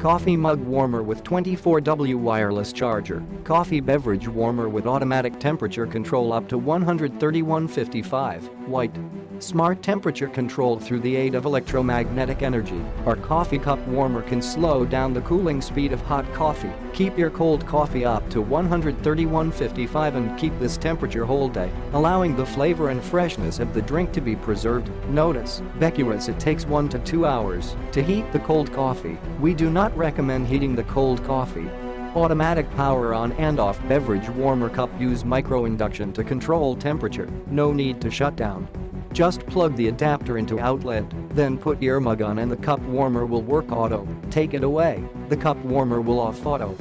Coffee mug warmer with 24W wireless charger. Coffee beverage warmer with automatic temperature control up to 131.55. White. Smart temperature control through the aid of electromagnetic energy. Our coffee cup warmer can slow down the cooling speed of hot coffee. Keep your cold coffee up to 131.55 and keep this temperature whole day, allowing the flavor and freshness of the drink to be preserved. Notice, Becuase, it takes 1 to 2 hours to heat the cold coffee. We do not recommend heating the cold coffee. Automatic power on and off beverage warmer cup. Use micro induction to control temperature. No need to shut down. Just plug the adapter into outlet, then put your mug on and the cup warmer will work auto. Take it away, the cup warmer will off auto.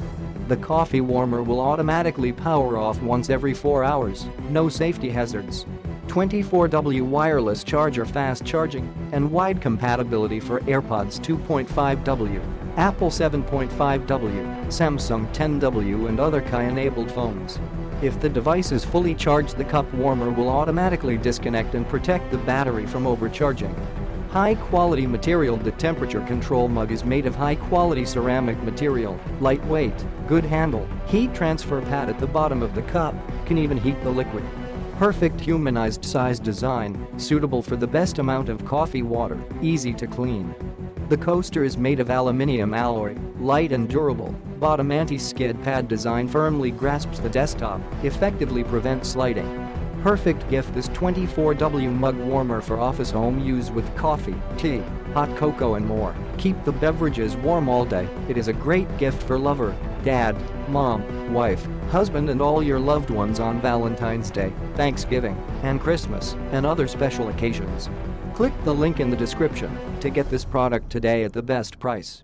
The coffee warmer will automatically power off once every 4 hours. No safety hazards. 24W wireless charger, fast charging, and wide compatibility for AirPods 2.5W, Apple 7.5W, Samsung 10W and other Qi-enabled phones. If the device is fully charged, the cup warmer will automatically disconnect and protect the battery from overcharging. High-quality material. The temperature control mug is made of high-quality ceramic material, lightweight, good handle. Heat transfer pad at the bottom of the cup can even heat the liquid. Perfect humanized size design, suitable for the best amount of coffee water, easy to clean. The coaster is made of aluminium alloy, light and durable. Bottom anti-skid pad design firmly grasps the desktop, effectively prevents sliding. Perfect gift. This 24W mug warmer for office home use with coffee, tea, hot cocoa and more. Keep the beverages warm all day. It is a great gift for lover, dad, mom, wife, husband and all your loved ones on Valentine's Day, Thanksgiving, and Christmas, and other special occasions. Click the link in the description to get this product today at the best price.